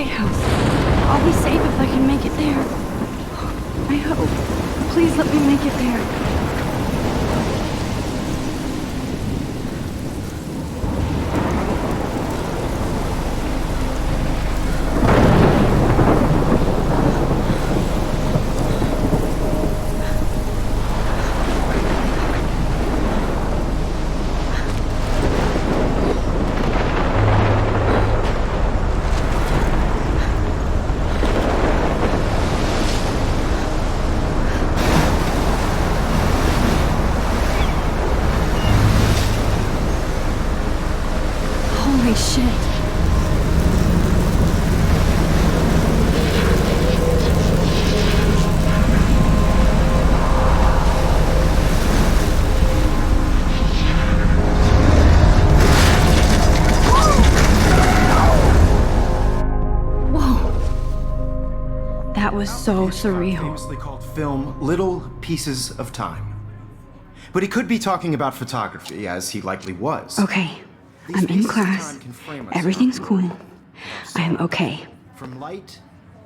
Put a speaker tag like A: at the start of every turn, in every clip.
A: lighthouse. I'll be safe if I can make it there. I hope. Please let me make it there. Holy shit. Whoa. That was so surreal.
B: Famously called film Little Pieces of Time. But he could be talking about photography, as he likely was.
A: Okay. I'm in class. Everything's cool. I am okay.
B: From light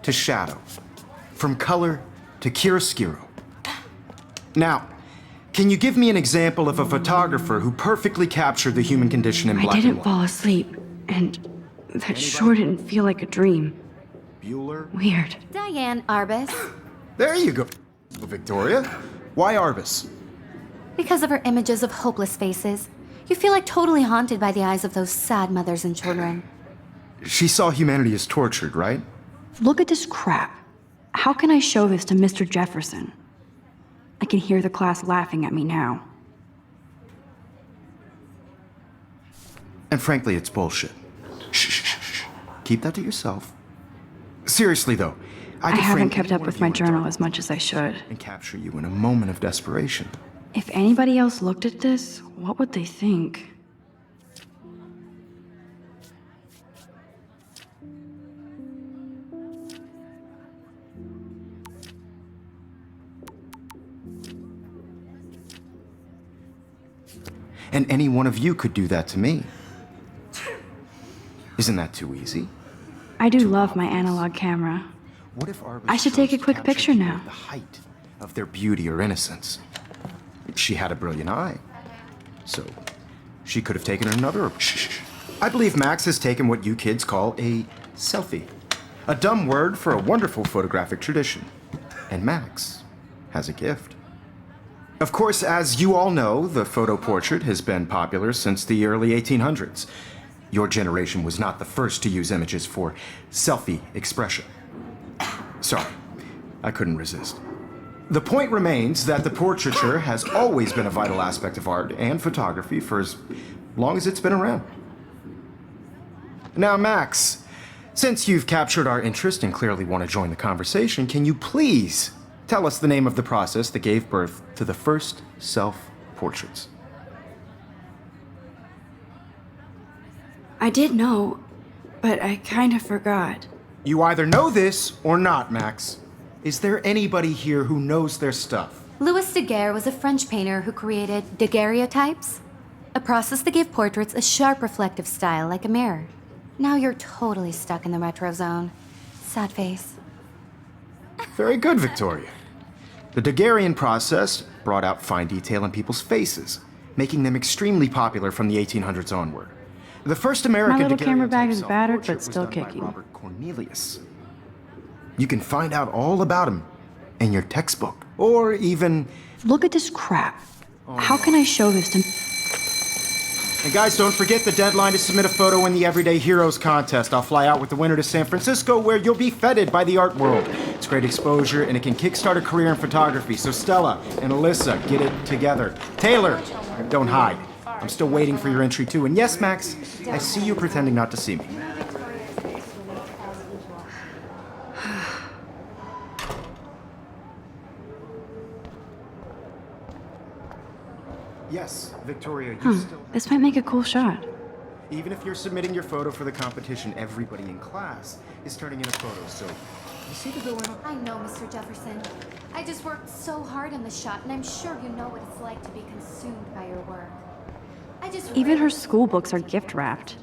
B: to shadow. From color to chiaroscuro. Now, can you give me an example of a photographer who perfectly captured the human condition in black and white?
A: I didn't fall asleep, and that sure didn't feel like a dream.
B: Bueller?
A: Weird.
C: Diane Arbus.
B: There you go. Victoria, why Arbus?
C: Because of her images of hopeless faces, you feel like totally haunted by the eyes of those sad mothers and children.
B: She saw humanity as tortured, right?
A: Look at this crap. How can I show this to Mr. Jefferson? I can hear the class laughing at me now.
B: And frankly, it's bullshit. Shh, shh, shh, shh. Keep that to yourself. Seriously, though,
A: I haven't kept up with my journal as much as I should.
B: And capture you in a moment of desperation.
A: If anybody else looked at this, what would they think?
B: And any one of you could do that to me. Isn't that too easy?
A: I do love my analog camera.
B: What if Arbus
A: I should take a
B: chose to
A: quick
B: capture
A: picture
B: you
A: now.
B: at the height of their beauty or innocence? She had a brilliant eye. So, she could have taken another. Shh. I believe Max has taken what you kids call a selfie. A dumb word for a wonderful photographic tradition. And Max has a gift. Of course, as you all know, the photo portrait has been popular since the early 1800s. Your generation was not the first to use images for selfie expression. Sorry, I couldn't resist. The point remains that the portraiture has always been a vital aspect of art and photography for as long as it's been around. Now, Max, since you've captured our interest and clearly want to join the conversation, can you please tell us the name of the process that gave birth to the first self-portraits?
A: I did know, but I kind of forgot.
B: You either know this or not, Max. Is there anybody here who knows their stuff?
C: Louis Daguerre was a French painter who created daguerreotypes, a process that gave portraits a sharp reflective style like a mirror. Now you're totally stuck in the retro zone. Sad face.
B: Very good, Victoria. The Daguerrean process brought out fine detail in people's faces, making them extremely popular from the 1800s onward. The first American
A: My little camera bag
B: daguerreotype
A: is battered, but
B: self-portrait was
A: still
B: done by
A: kicking.
B: Robert Cornelius. You can find out all about him in your textbook, or even...
A: Look at this crap. How can I show this to...
B: And guys, don't forget the deadline to submit a photo in the Everyday Heroes contest. I'll fly out with the winner to San Francisco, where you'll be feted by the art world. It's great exposure, and it can kickstart a career in photography. So Stella and Alyssa, get it together. Taylor, don't hide. I'm still waiting for your entry, too. And yes, Max, I see you pretending not to see me. Yes, Victoria, you still...
A: This might make a cool shot.
B: Even if you're submitting your photo for the competition, everybody in class is turning in a photo, so you see the dilemma?
C: I know, Mr. Jefferson. I just worked so hard on the shot, and I'm sure you know what it's like to be consumed by your work.
A: Even her school books are gift wrapped.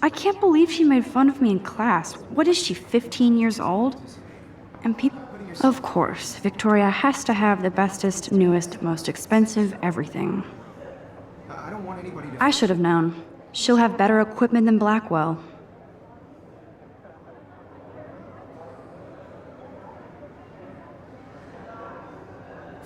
A: I can't believe she made fun of me in class. What is she, 15 years old? And people... Of course, Victoria has to have the bestest, newest, most expensive everything.
B: I don't want anybody to...
A: I should have known. She'll have better equipment than Blackwell.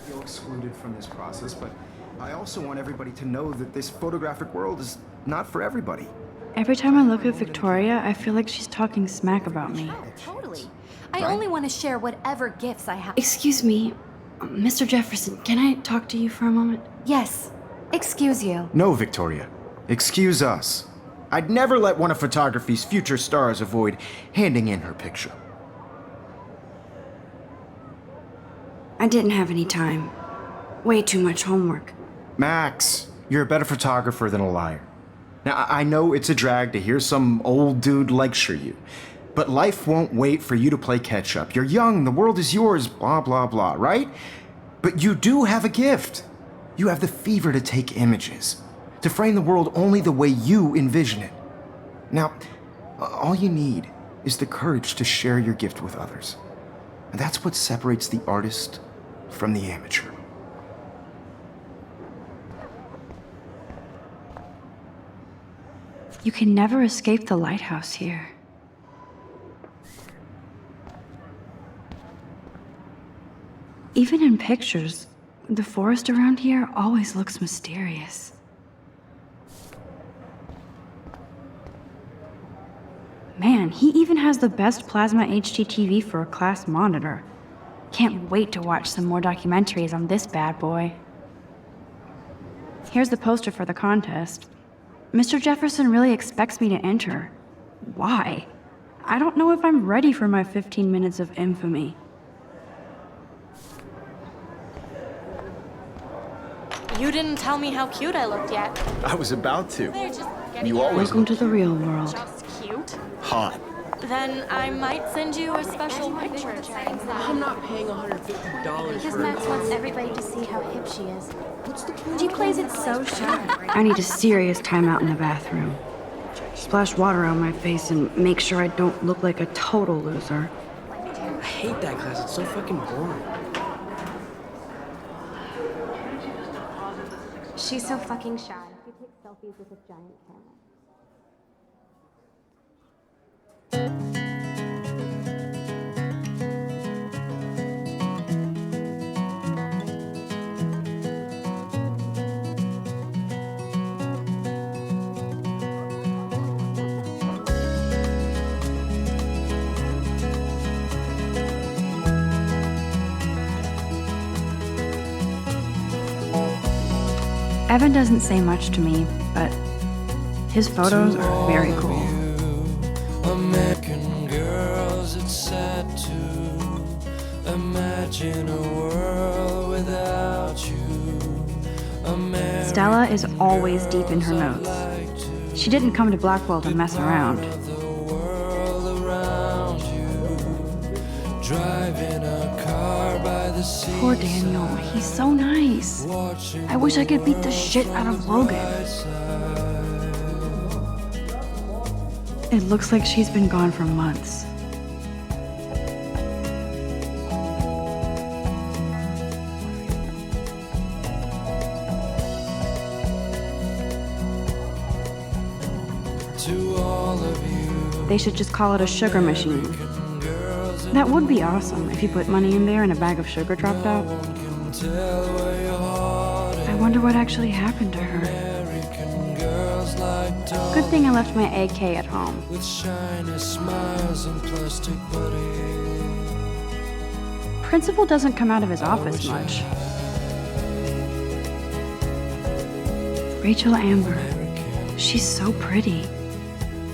B: feel excluded from this process, but I also want everybody to know that this photographic world is not for everybody.
A: Every time I look at Victoria, I feel like she's talking smack about me.
C: Totally. I only want to share whatever gifts I have.
A: Excuse me, Mr. Jefferson, can I talk to you for a moment?
C: Yes. Excuse you.
B: No, Victoria. Excuse us. I'd never let one of photography's future stars avoid handing in her picture.
A: I didn't have any time. Way too much homework.
B: Max, you're a better photographer than a liar. Now, I know it's a drag to hear some old dude lecture you, but life won't wait for you to play catch up. You're young, the world is yours, blah, blah, blah, right? But you do have a gift. You have the fever to take images, to frame the world only the way you envision it. Now, all you need is the courage to share your gift with others. And that's what separates the artist from the amateur.
A: You can never escape the lighthouse here. Even in pictures, the forest around here always looks mysterious. Man, he even has the best plasma HDTV for a class monitor. Can't wait to watch some more documentaries on this bad boy. Here's the poster for the contest. Mr. Jefferson really expects me to enter. Why? I don't know if I'm ready for my 15 minutes of infamy.
D: You didn't tell me how cute I looked yet.
E: I was about to.
D: They're just getting
E: You always
A: Welcome to the real world.
D: just cute.
E: hot.
D: Then I might send you a special picture.
F: I'm not paying $150
G: Because
F: for
G: Max wants everybody to see how hip she is. She plays it so sharp.
A: I need a serious timeout in the bathroom. Splash water on my face and make sure I don't look like a total loser.
F: I hate that class. It's so fucking boring.
G: She's so fucking shy. She takes selfies with a giant camera.
A: Evan doesn't say much to me, but his photos are very cool.
H: American girls, it's sad to imagine a world without you.
A: Stella is always deep in her notes. She didn't come to Blackwell to mess around.
H: The world around you, driving a car by the sea.
A: Poor Daniel, he's so nice. I wish I could beat the shit out of Logan. It looks like she's been gone for months.
H: To all of you,
A: They should just call it a sugar machine. That would be awesome if you put money in there and a bag of sugar dropped out.
H: can tell where your heart is.
A: I wonder what actually happened to her.
H: American girls like dolls
A: Good thing I left my AK at home.
H: with shiny smiles and plastic bodies.
A: Principal doesn't come out of his office much. Rachel Amber. She's so pretty.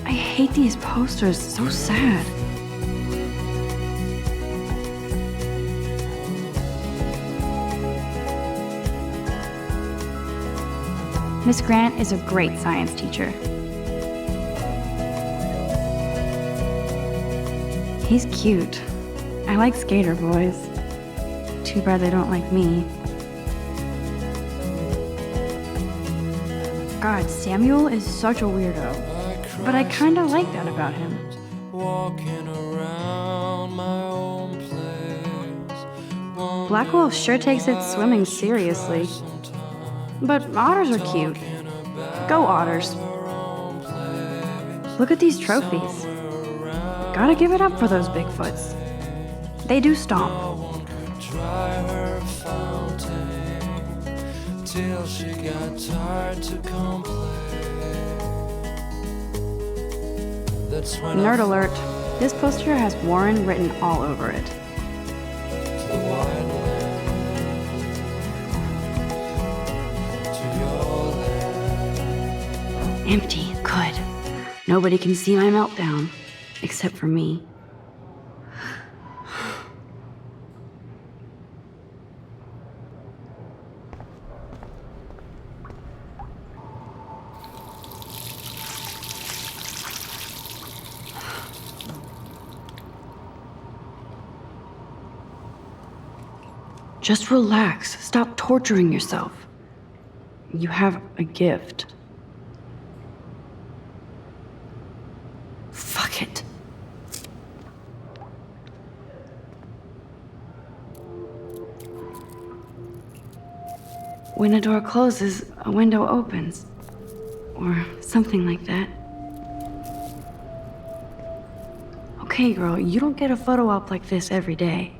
A: I hate these posters, so sad. Miss Grant is a great science teacher. He's cute. I like skater boys. Too bad they don't like me. God, Samuel is such a weirdo. but I kinda like that about him.
H: Walking around my own place.
A: Blackwell sure takes its swimming seriously. But otters are cute. Go otters. Look at these trophies. Gotta give it up for those Bigfoots. They do stomp.
H: Dry her fountain till she got tired to complain. That's when
A: Nerd alert. This poster has Warren written all over it.
H: to the wide land, to your land.
A: Empty. Good. Nobody can see my meltdown. Except for me. Just relax. Stop torturing yourself. You have a gift. Fuck it. When a door closes, a window opens. Or something like that. Okay, girl, you don't get a photo op like this every day.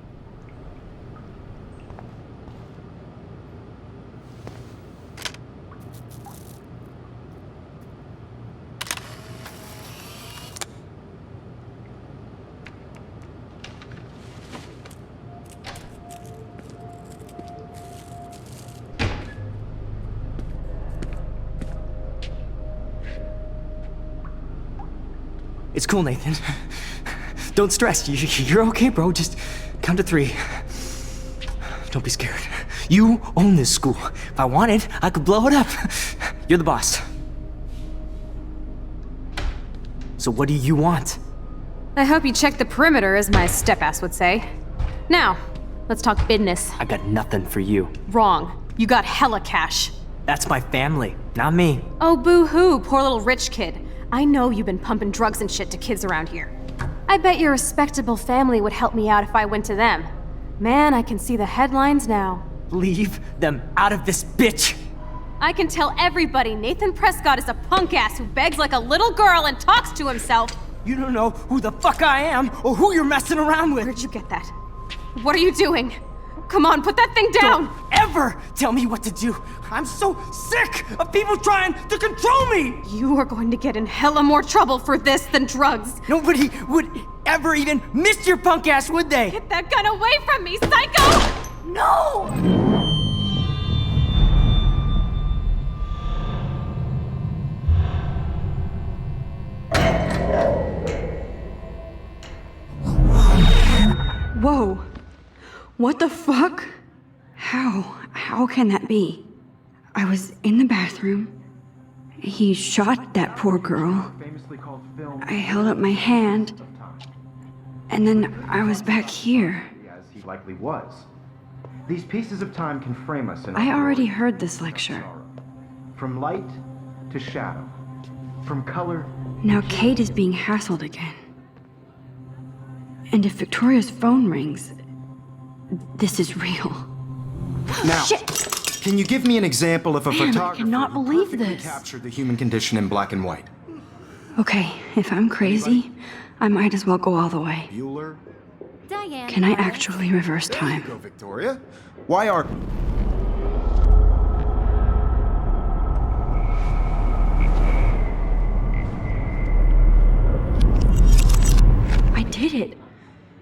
E: It's cool, Nathan. Don't stress. You're okay, bro. Just count to 3. Don't be scared. You own this school. If I wanted, I could blow it up. You're the boss. So what do you want?
I: I hope you checked the perimeter, as my step-ass would say. Now, let's talk business.
E: I got nothing for you.
I: Wrong. You got hella cash.
E: That's my family, not me.
I: Oh, boo-hoo, poor little rich kid. I know you've been pumping drugs and shit to kids around here. I bet your respectable family would help me out if I went to them. Man, I can see the headlines now.
E: Leave them out of this bitch!
I: I can tell everybody Nathan Prescott is a punk ass who begs like a little girl and talks to himself.
E: You don't know who the fuck I am or who you're messing around with.
I: Where'd you get that? What are you doing? Come on, put that thing down!
E: Don't ever tell me what to do! I'm so sick of people trying to control me!
I: You are going to get in hella more trouble for this than drugs.
E: Nobody would ever even miss your punk ass, would they?
I: Get that gun away from me, psycho!
E: No!
A: Whoa. What the fuck? How can that be? I was in the bathroom. He shot that poor girl. I held up my hand. And then I was back here.
B: As he likely was. These pieces of time can frame us in
A: I
B: our
A: already
B: glory.
A: heard this lecture.
B: From light to shadow. From color.
A: Now Kate is being hassled again. And if Victoria's phone rings, this is real.
B: Now,
A: Shit!
B: can you give me an example of a
A: Man, I
B: photographer
A: cannot
B: who
A: believe
B: perfectly
A: this.
B: captured the human condition in black and white?
A: Okay, if I'm crazy, I might as well go all the way.
B: Bueller?
C: Diane.
A: Can I actually reverse
B: There you
A: time?
B: go, Victoria. Why are...
A: I did it.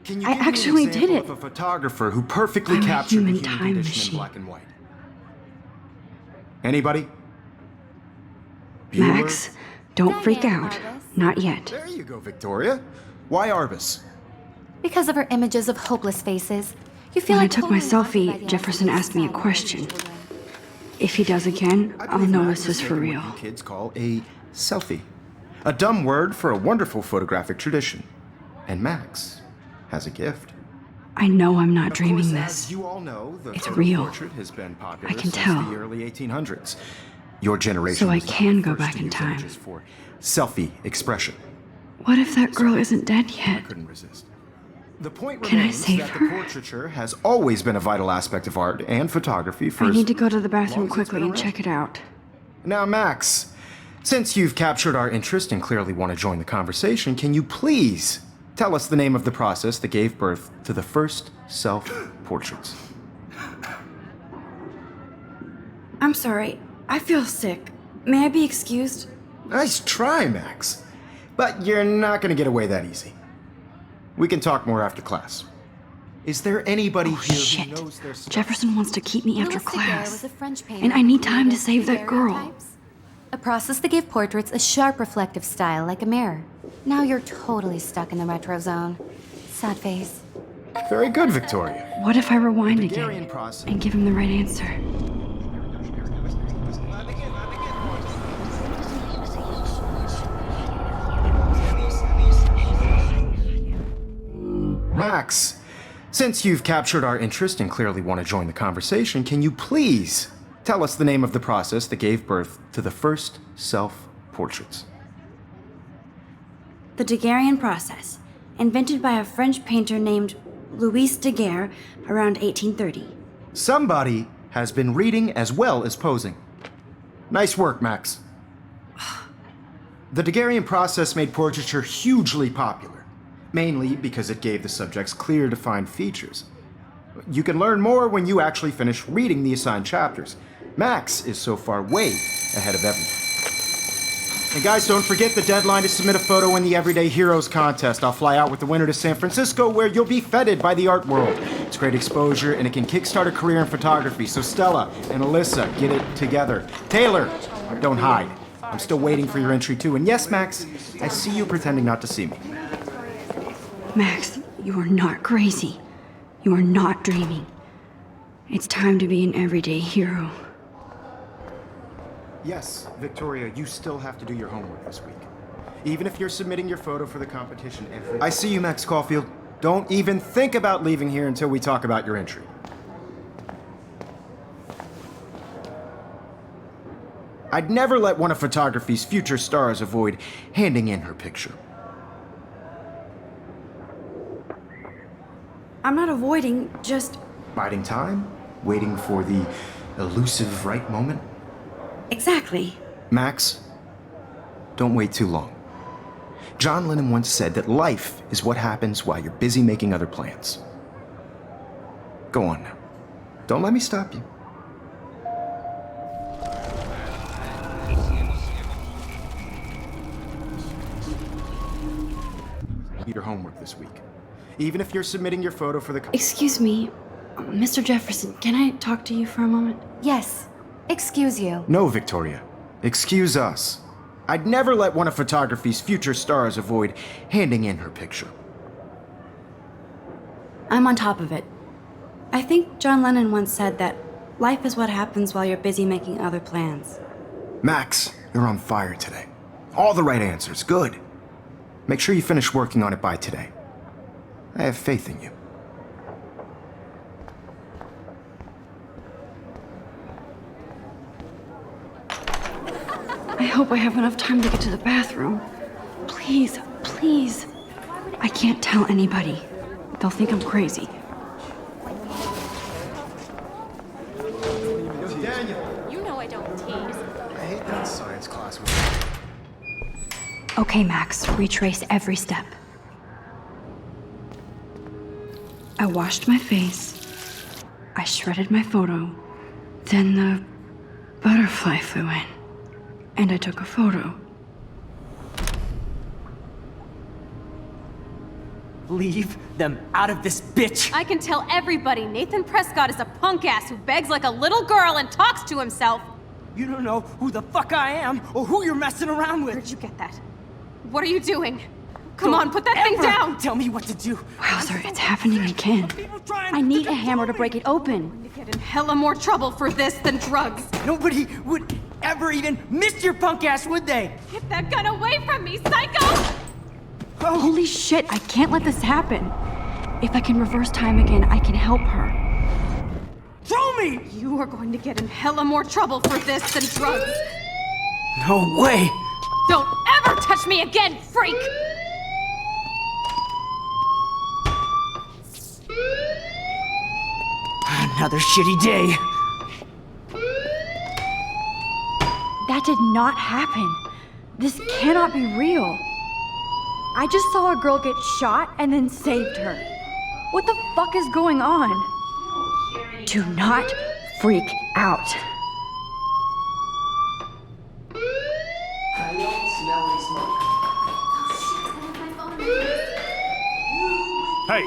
B: Can you
A: I
B: give me an
A: actually did
B: example
A: it.
B: of a photographer who perfectly
A: I'm a
B: captured the
A: human
B: human
A: time
B: condition
A: machine.
B: in black and white? Anybody?
A: Max, don't freak
C: Diane
A: out.
C: Arbus.
A: Not yet.
B: There you go, Victoria. Why Arbus?
C: Because of her images of hopeless faces. You feel
A: When I
C: like
A: took my
C: totally haunted by
A: selfie,
C: the
A: Jefferson
C: ideas
A: asked me a
C: of
A: question.
C: children.
A: If he does again,
B: I
A: I'll
B: believe
A: know
B: Max
A: this is for
B: taking
A: real.
B: What you kids call a selfie. A dumb word for a wonderful photographic tradition. And Max has a gift.
A: I know I'm not
B: Of
A: dreaming
B: course,
A: this.
B: As you all know, the
A: It's
B: photo
A: real.
B: portrait has been popular
A: I can
B: since
A: tell.
B: the early 1800s. Your generation.
A: So I
B: was the
A: can go
B: first
A: back
B: to
A: in
B: use
A: time.
B: images for selfie expression.
A: What if that girl isn't dead yet?
B: Couldn't resist. The point
A: Can I
B: remains
A: save
B: that
A: her?
B: the portraiture has always been a vital aspect of art and photography for
A: I
B: as
A: need to go to the
B: long
A: bathroom
B: as it's
A: quickly
B: been
A: and
B: around.
A: check it out.
B: Now, Max, since you've captured our interest and clearly want to join the conversation, can you please tell us the name of the process that gave birth to the first self-portraits?
A: I'm sorry. I feel sick. May I be excused?
B: Nice try, Max. But you're not going to get away that easy. We can talk more after class. Is there anybody
A: Oh,
B: here
A: shit.
B: who knows their stuff?
A: Jefferson wants to keep me after
C: Louis Daguerre was
A: class.
C: a French painter
A: And I
C: who
A: need time to
C: created
A: save that girl.
C: daguerreotypes, a process that gave portraits a sharp reflective style like a mirror. Now you're totally stuck in the retro zone. Sad face.
B: Very good, Victoria.
A: What if I rewind
B: Daguerrean
A: again
B: process.
A: and give him the right answer?
B: Max, since you've captured our interest and clearly want to join the conversation, can you please tell us the name of the process that gave birth to the first self-portraits?
A: The Daguerrean process, invented by a French painter named Louis Daguerre around 1830.
B: Somebody has been reading as well as posing. Nice work, Max. The Daguerrean process made portraiture hugely popular, mainly because it gave the subjects clear, defined features. You can learn more when you actually finish reading the assigned chapters. Max is so far way ahead of everyone. And guys, don't forget the deadline to submit a photo in the Everyday Heroes contest. I'll fly out with the winner to San Francisco, where you'll be feted by the art world. It's great exposure, and it can kickstart a career in photography. So Stella and Alyssa, get it together. Taylor, don't hide. I'm still waiting for your entry too. And yes, Max, I see you pretending not to see me.
A: Max, you are not crazy. You are not dreaming. It's time to be an everyday hero.
B: Yes, Victoria, you still have to do your homework this week. Even if you're submitting your photo for the competition every... I see you, Max Caulfield. Don't even think about leaving here until we talk about your entry. I'd never let one of photography's future stars avoid handing in her picture.
A: I'm not avoiding, just...
B: Biding time? Waiting for the elusive right moment?
A: Exactly.
B: Max, don't wait too long. John Lennon once said that life is what happens while you're busy making other plans. Go on now. Don't let me stop you. Your homework this week. Even if you're submitting your photo for the...
A: Excuse me, Mr. Jefferson, can I talk to you for a moment?
C: Yes. Excuse you.
B: No, Victoria. Excuse us. I'd never let one of photography's future stars avoid handing in her picture.
A: I'm on top of it. I think John Lennon once said that life is what happens while you're busy making other plans.
B: Max, you're on fire today. All the right answers. Good. Make sure you finish working on it by today. I have faith in you.
A: I hope I have enough time to get to the bathroom. Please, please. I can't tell anybody. They'll think I'm crazy.
B: Daniel,
D: You know I don't tease.
B: I hate that science class.
A: Okay, Max, retrace every step. I washed my face. I shredded my photo. Then the butterfly flew in. And I took a photo.
E: Leave them out of this bitch!
I: I can tell everybody Nathan Prescott is a punk ass who begs like a little girl and talks to himself.
E: You don't know who the fuck I am or who you're messing around with.
I: Where'd you get that? What are you doing? Come
E: Don't
I: on, put that thing
E: ever
I: down!
E: Tell me what to do.
A: Wowzer, it's happening again.
E: People trying
A: I
E: to
A: need a
E: control
A: hammer to
E: me.
A: break it open.
I: You get in hella more trouble for this than drugs.
E: Nobody would ever even miss your punk ass, would they?
I: Get that gun away from me, psycho!
A: Holy shit, I can't let this happen. If I can reverse time again, I can help her.
E: Throw
F: me!
I: You are going to get in hella more trouble for this than drugs.
E: No way!
I: Don't ever touch me again, freak!
E: Another shitty day.
A: That did not happen. This cannot be real. I just saw a girl get shot and then saved her. What the fuck is going on? Do not freak out.
J: Hey,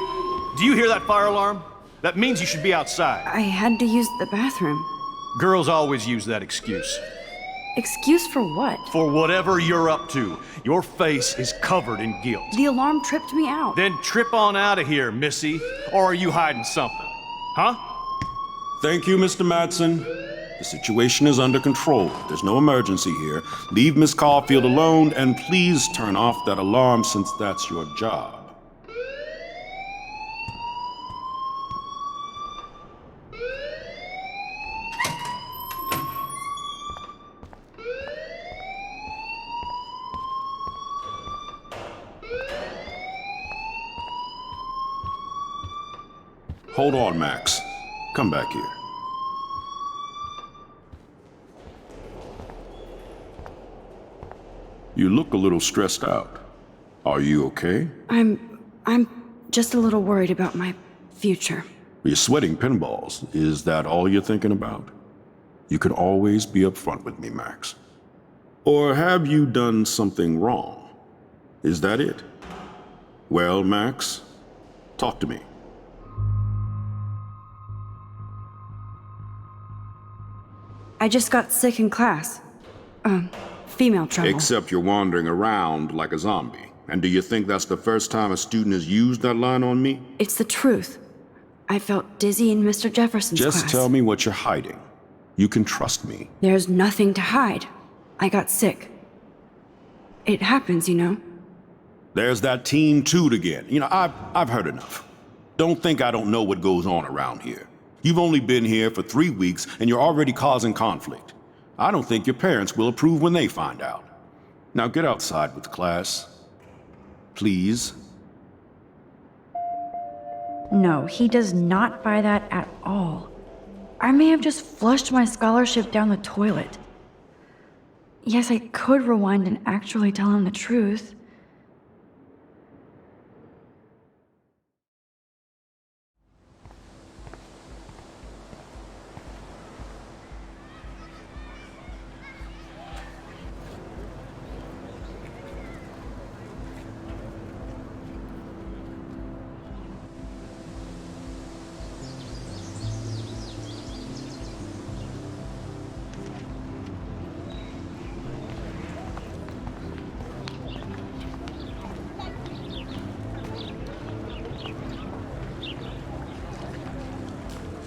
J: do you hear that fire alarm? That means you should be outside.
A: I had to use the bathroom.
J: Girls always use that excuse.
A: Excuse for what?
J: For whatever you're up to, your face is covered in guilt.
A: The alarm tripped me out.
J: Then trip on out of here, Missy. Or are you hiding something? Huh?
K: Thank you, Mr. Madsen. The situation is under control. There's no emergency here. Leave Miss Caulfield alone, and please turn off that alarm since that's your job. Hold on, Max. Come back here. You look a little stressed out. Are you okay?
A: I'm just a little worried about my future.
K: You're sweating pinballs. Is that all you're thinking about? You can always be upfront with me, Max. Or have you done something wrong? Is that it? Well, Max, talk to me.
A: I just got sick in class. Female trouble.
K: Except you're wandering around like a zombie. And do you think that's the first time a student has used that line on me?
A: It's the truth. I felt dizzy in Mr. Jefferson's class.
K: Just tell me what you're hiding. You can trust me.
A: There's nothing to hide. I got sick. It happens, you know.
K: There's that teen toot again. You know, I've heard enough. Don't think I don't know what goes on around here. You've only been here for 3 weeks, and you're already causing conflict. I don't think your parents will approve when they find out. Now get outside with class. Please.
A: No, he does not buy that at all. I may have just flushed my scholarship down the toilet. Yes, I could rewind and actually tell him the truth.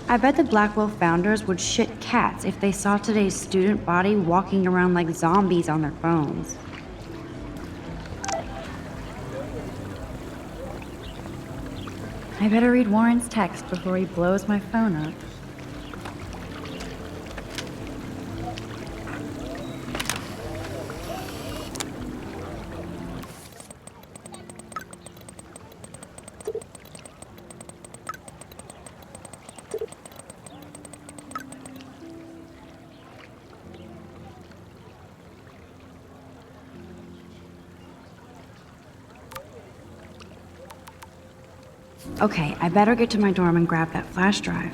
A: I bet the Blackwell founders would shit cats if they saw today's student body walking around like zombies on their phones. I better read Warren's text before he blows my phone up. Okay, I better get to my dorm and grab that flash drive.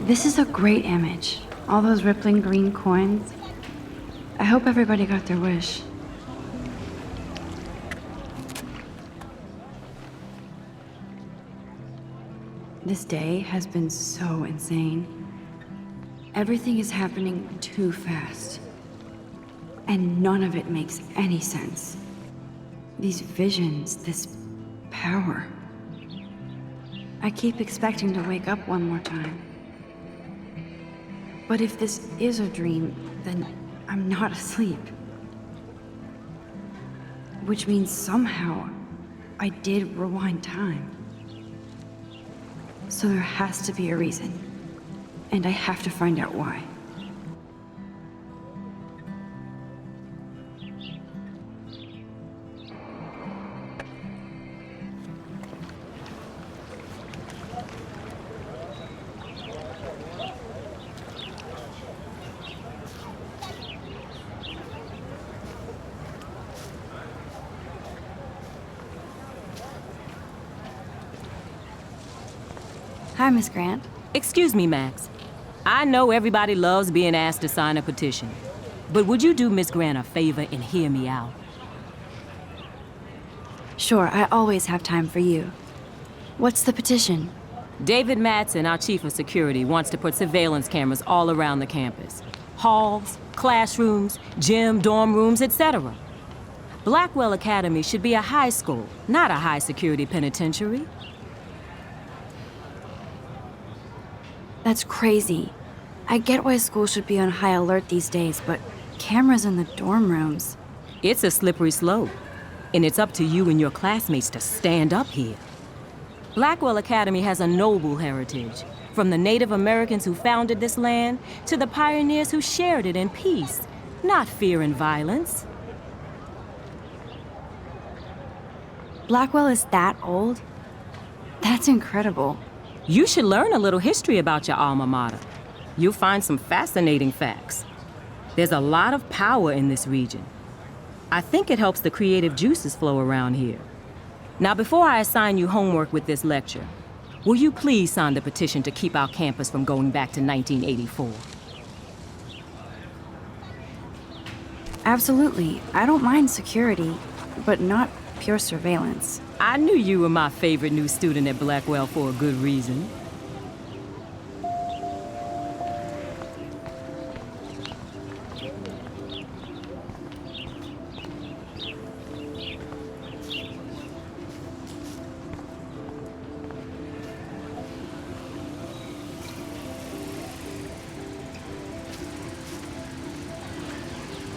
A: This is a great image. All those rippling green coins. I hope everybody got their wish. This day has been so insane. Everything is happening too fast. And none of it makes any sense. These visions, this power. I keep expecting to wake up one more time. But if this is a dream, then I'm not asleep. Which means somehow I did rewind time. So there has to be a reason. And I have to find out why. Hi, Miss Grant.
L: Excuse me, Max. I know everybody loves being asked to sign a petition. But would you do Miss Grant a favor and hear me out?
A: Sure, I always have time for you. What's the petition?
L: David Madsen, our chief of security, wants to put surveillance cameras all around the campus. Halls, classrooms, gym, dorm rooms, etc. Blackwell Academy should be a high school, not a high-security penitentiary.
A: That's crazy. I get why schools should be on high alert these days, but cameras in the dorm rooms.
L: It's a slippery slope, and it's up to you and your classmates to stand up here. Blackwell Academy has a noble heritage, from the Native Americans who founded this land to the pioneers who shared it in peace, not fear and violence.
A: Blackwell is that old? That's incredible.
L: You should learn a little history about your alma mater. You'll find some fascinating facts. There's a lot of power in this region. I think it helps the creative juices flow around here. Now, before I assign you homework with this lecture, will you please sign the petition to keep our campus from going back to 1984?
A: Absolutely. I don't mind security, but not pure surveillance.
L: I knew you were my favorite new student at Blackwell for a good reason.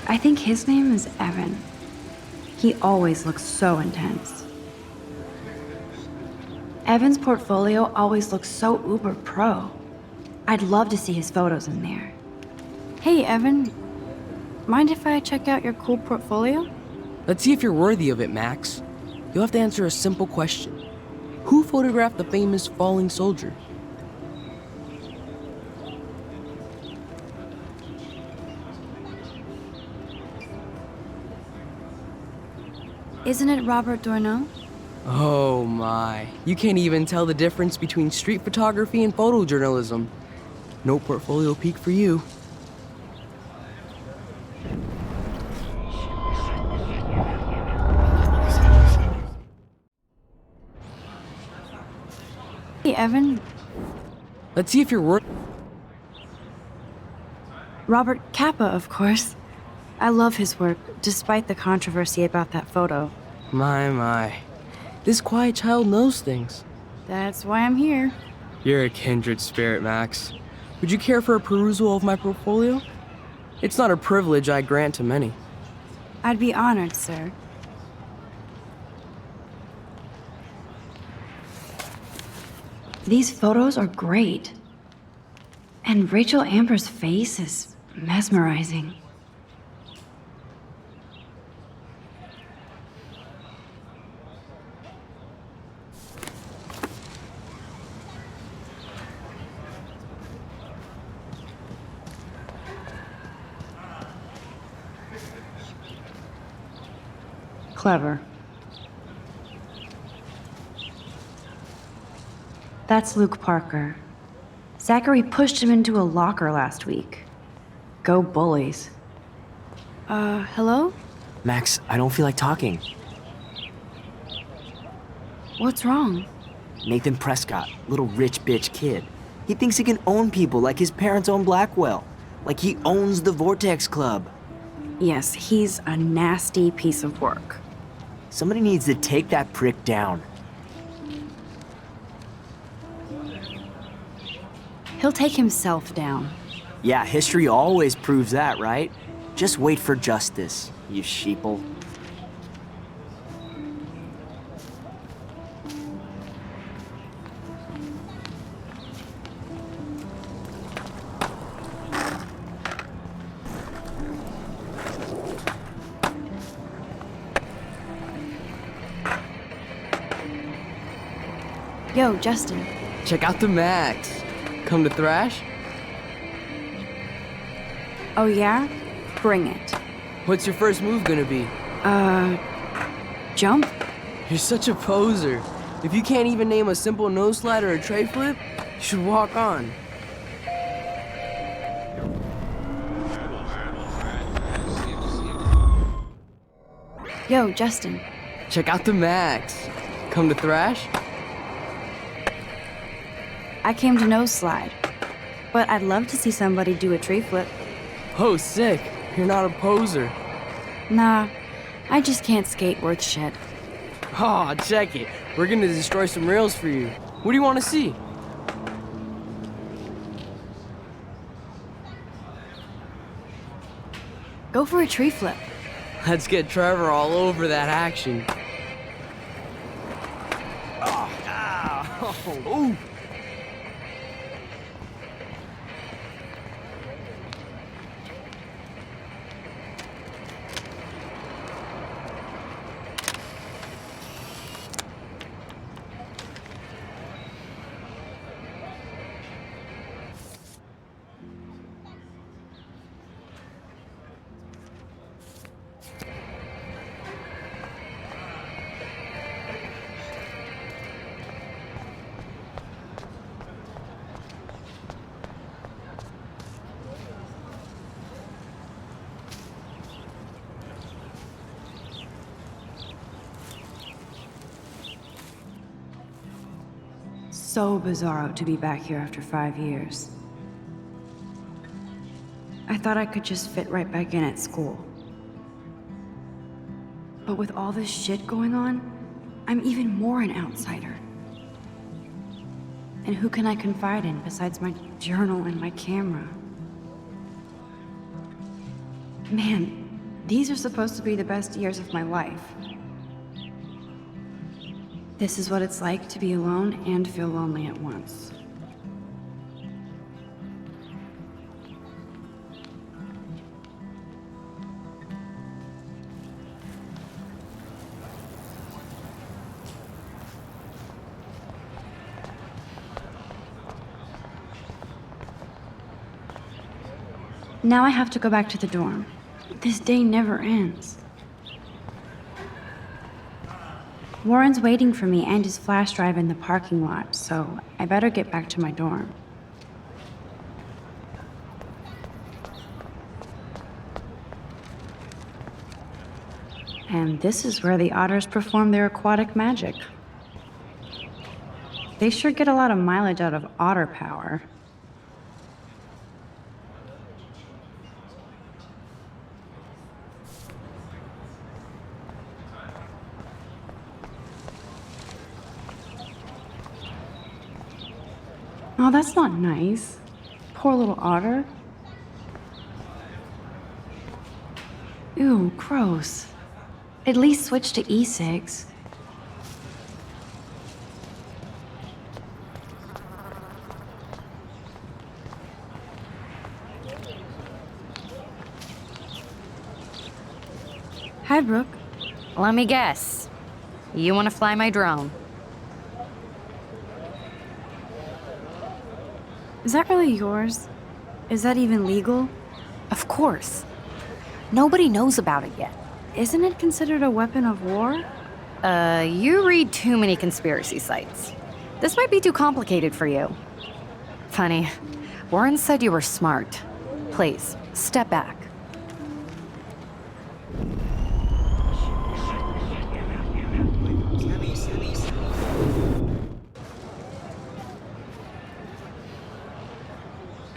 A: I think his name is Evan. He always looks so intense. Evan's portfolio always looks so uber pro. I'd love to see his photos in there. Hey, Evan. Mind if I check out your cool portfolio?
F: Let's see if you're worthy of it, Max. You'll have to answer a simple question. Who photographed the famous falling soldier?
A: Isn't it Robert Dourneau?
F: Oh my. You can't even tell the difference between street photography and photojournalism. No portfolio peek for you.
A: Hey, Evan.
F: Let's see if you're worth.
A: Robert Capa, of course. I love his work, despite the controversy about that photo.
F: My. This quiet child knows things.
A: That's why I'm here.
F: You're a kindred spirit, Max. Would you care for a perusal of my portfolio? It's not a privilege I grant to many.
A: I'd be honored, sir. These photos are great. And Rachel Amber's face is mesmerizing. Clever. That's Luke Parker. Zachary pushed him into a locker last week. Go bullies. Hello?
E: Max, I don't feel like talking.
A: What's wrong?
E: Nathan Prescott, little rich bitch kid. He thinks he can own people like his parents own Blackwell. Like he owns the Vortex Club.
A: Yes, he's a nasty piece of work.
E: Somebody needs to take that prick down.
A: He'll take himself down.
E: Yeah, history always proves that, right? Just wait for justice, you sheeple.
A: Yo, Justin.
F: Check out the Max. Come to thrash?
A: Oh yeah? Bring it.
F: What's your first move gonna be?
A: Jump?
F: You're such a poser. If you can't even name a simple nose slide or a tray flip, you should walk on.
A: Yo, Justin.
F: Check out the Max. Come to thrash?
A: I came to nose slide, but I'd love to see somebody do a tree flip.
F: Oh, sick. You're not a poser.
A: Nah, I just can't skate worth shit.
F: Aw, check it. We're gonna destroy some rails for you. What do you want to see?
A: Go for a tree flip.
F: Let's get Trevor all over that action. Oh, ow. Ooh.
A: So bizarro to be back here after 5 years. I thought I could just fit right back in at school. But with all this shit going on, I'm even more an outsider. And who can I confide in besides my journal and my camera? Man, these are supposed to be the best years of my life. This is what it's like to be alone and feel lonely at once. Now I have to go back to the dorm. This day never ends. Warren's waiting for me and his flash drive in the parking lot, so I better get back to my dorm. And this is where the otters perform their aquatic magic. They sure get a lot of mileage out of otter power. Oh, that's not nice. Poor little otter. Ew, gross. At least switch to e-cigs. Hi, Brooke.
C: Let me guess. You want to fly my drone?
A: Is that really yours? Is that even legal?
C: Of course. Nobody knows about it yet.
A: Isn't it considered a weapon of war?
C: You read too many conspiracy sites. This might be too complicated for you. Funny, Warren said you were smart. Please, step back.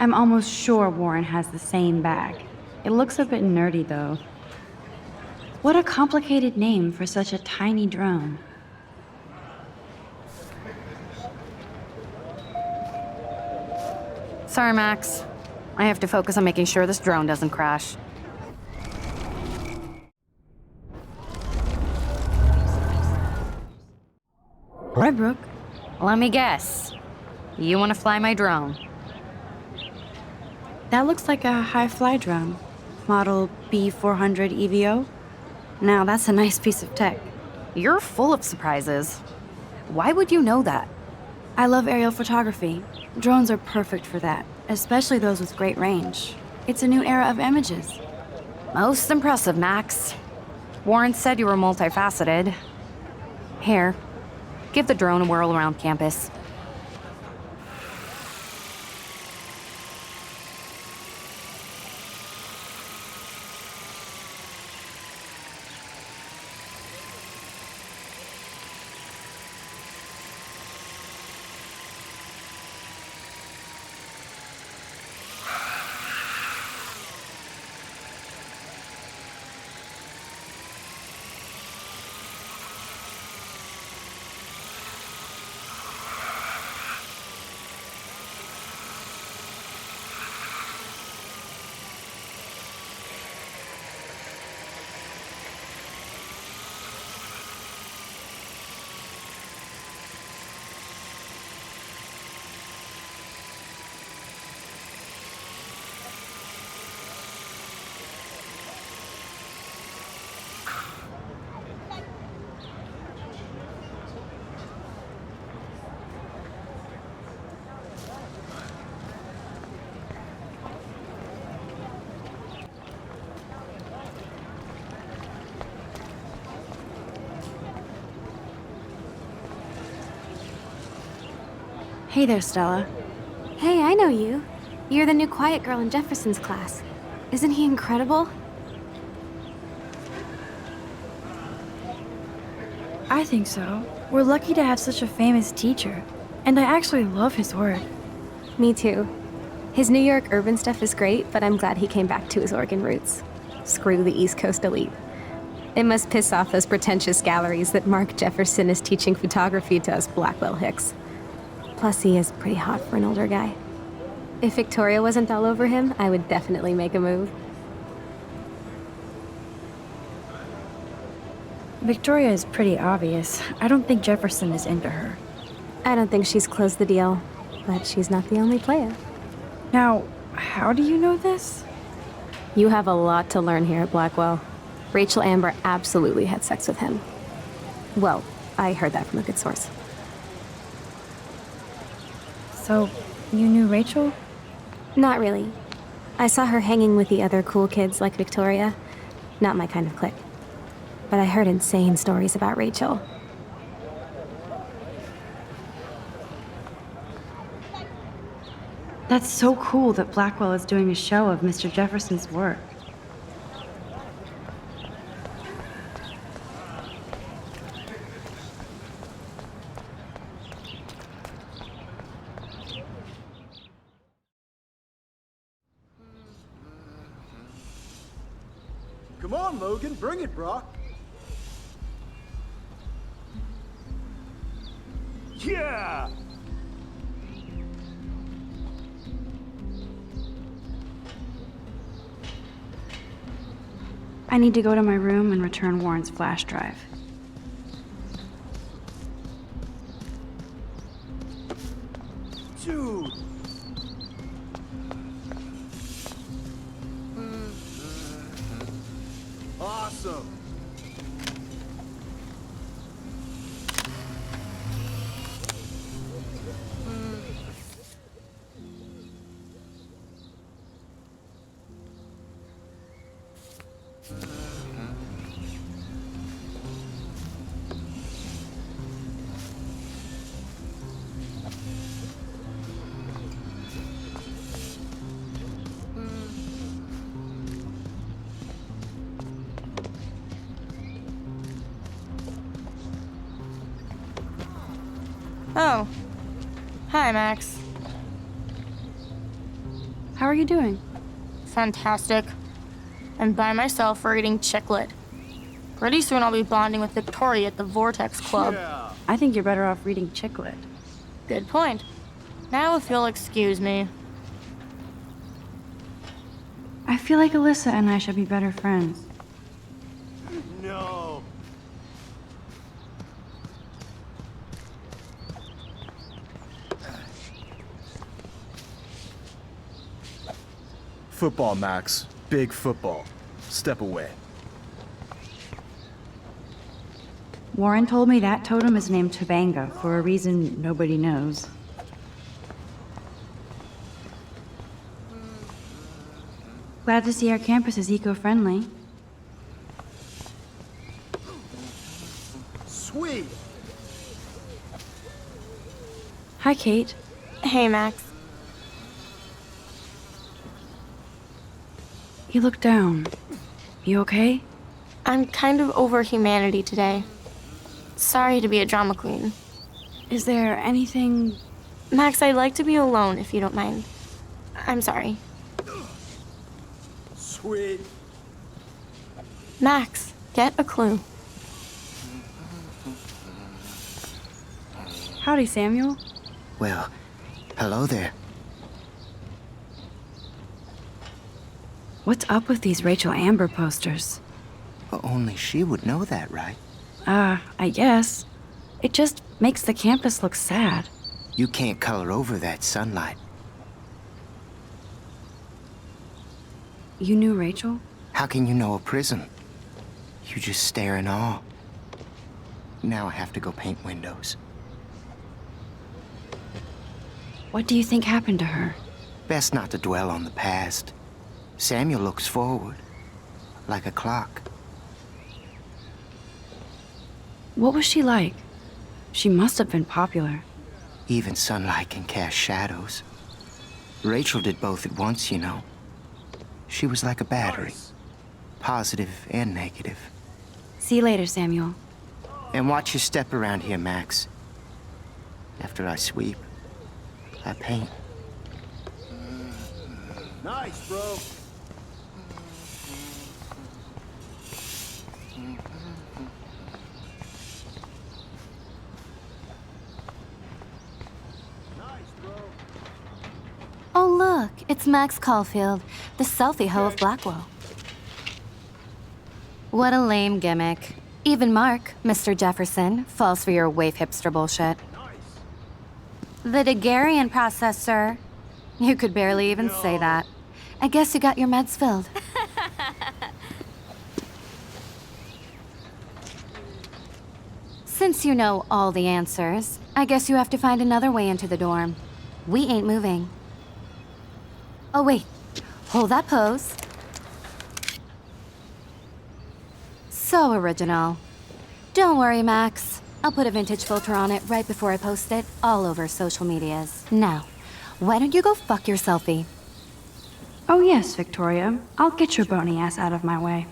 A: I'm almost sure Warren has the same bag. It looks a bit nerdy, though. What a complicated name for such a tiny drone.
C: Sorry, Max. I have to focus on making sure this drone doesn't crash.
A: Hi, Brooke.
C: Let me guess. You want to fly my drone?
A: That looks like a high-fly drone. Model B400 EVO. Now, that's a nice piece of tech.
C: You're full of surprises. Why would you know that?
A: I love aerial photography. Drones are perfect for that, especially those with great range. It's a new era of images.
C: Most impressive, Max. Warren said you were multifaceted. Here, give the drone a whirl around campus.
A: Hey there, Stella.
I: Hey, I know you. You're the new quiet girl in Jefferson's class. Isn't he incredible?
A: I think so. We're lucky to have such a famous teacher. And I actually love his work.
I: Me too. His New York urban stuff is great, but I'm glad he came back to his Oregon roots. Screw the East Coast elite. It must piss off those pretentious galleries that Mark Jefferson is teaching photography to us Blackwell hicks. Plus, he is pretty hot for an older guy. If Victoria wasn't all over him, I would definitely make a move.
A: Victoria is pretty obvious. I don't think Jefferson is into her.
I: I don't think she's closed the deal, but she's not the only player.
A: Now, how do you know this?
I: You have a lot to learn here at Blackwell. Rachel Amber absolutely had sex with him. Well, I heard that from a good source.
A: So, you knew Rachel?
I: Not really. I saw her hanging with the other cool kids like Victoria. Not my kind of clique. But I heard insane stories about Rachel.
A: That's so cool that Blackwell is doing a show of Mr. Jefferson's work.
J: Come on, Logan, bring it, brah. Yeah!
A: I need to go to my room and return Warren's flash drive.
J: Dude! Awesome!
D: Oh. Hi, Max.
A: How are you doing?
D: Fantastic. I'm by myself reading Chicklet. Pretty soon I'll be bonding with Victoria at the Vortex Club.
J: Yeah.
A: I think you're better off reading Chicklet.
D: Good point. Now if you'll excuse me.
A: I feel like Alyssa and I should be better friends.
J: No.
M: Football, Max. Big football. Step away.
A: Warren told me that totem is named Tobanga for a reason nobody knows. Glad to see our campus is eco-friendly.
B: Sweet!
A: Hi, Kate.
D: Hey, Max.
A: You look down. You okay?
D: I'm kind of over humanity today. Sorry to be a drama queen.
A: Is there anything...
D: Max, I'd like to be alone if you don't mind. I'm sorry.
B: Sweet!
D: Max, get a clue.
A: Howdy, Samuel.
M: Well, hello there.
A: What's up with these Rachel Amber posters?
M: Only she would know that, right?
A: I guess. It just makes the campus look sad.
M: You can't color over that sunlight.
A: You knew Rachel?
M: How can you know a prison? You just stare in awe. Now I have to go paint windows.
A: What do you think happened to her?
M: Best not to dwell on the past. Samuel looks forward, like a clock.
A: What was she like? She must have been popular.
M: Even sunlight can cast shadows. Rachel did both at once, you know. She was like a battery, positive and negative.
A: See you later, Samuel.
M: And watch your step around here, Max. After I sweep, I paint.
J: Nice, bro.
C: Oh, look, it's Max Caulfield, the selfie hoe of Blackwell. What a lame gimmick. Even Mark, Mr. Jefferson, falls for your waif hipster bullshit. The Daguerrean process, sir. You could barely even say that. I guess you got your meds filled. Since you know all the answers, I guess you have to find another way into the dorm. We ain't moving. Oh, wait. Hold that pose. So original. Don't worry, Max. I'll put a vintage filter on it right before I post it all over social medias. Now, why don't you go fuck your selfie?
A: Oh yes, Victoria. I'll get your bony ass out of my way.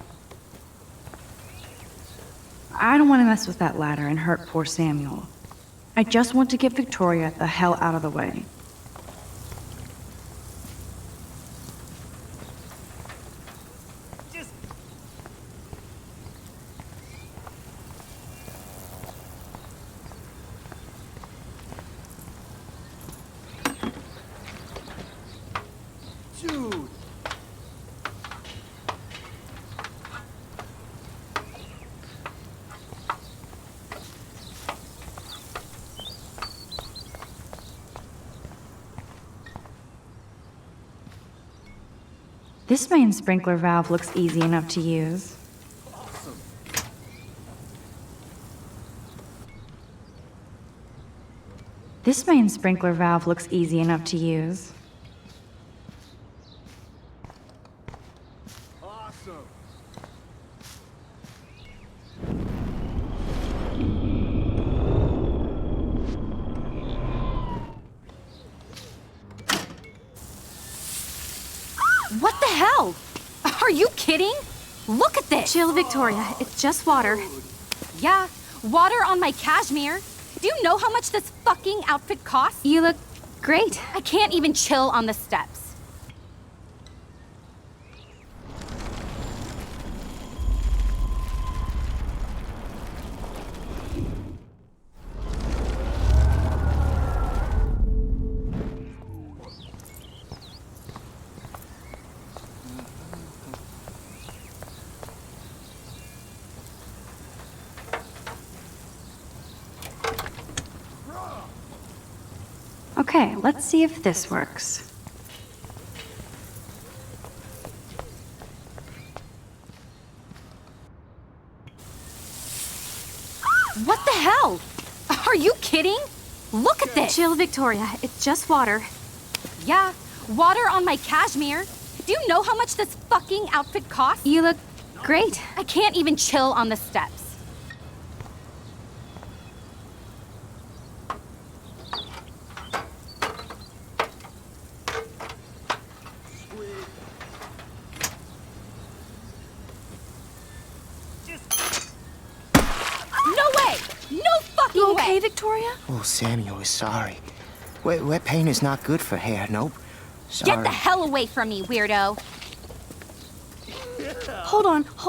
A: I don't want to mess with that ladder and hurt poor Samuel. I just want to get Victoria the hell out of the way.
J: Dude.
A: This main sprinkler valve looks easy enough to use. This main sprinkler valve looks easy enough to use.
J: Awesome.
C: What the hell? Are you kidding? Look at this!
I: Chill, Victoria. It's just water.
C: Yeah, water on my cashmere. Do you know how much this fucking outfit costs?
I: You look great.
C: I can't even chill on the steps.
A: Okay, let's see if this works.
C: hell? Are you kidding? Look at this!
I: Chill, Victoria. It's just water.
C: Yeah, water on my cashmere. Do you know how much this fucking outfit costs?
I: You look great.
C: I can't even chill on the steps.
I: You okay, Victoria?
M: Oh, Samuel is sorry. Wet paint is not good for hair, nope. Sorry.
C: Get the hell away from me, weirdo.
A: Hold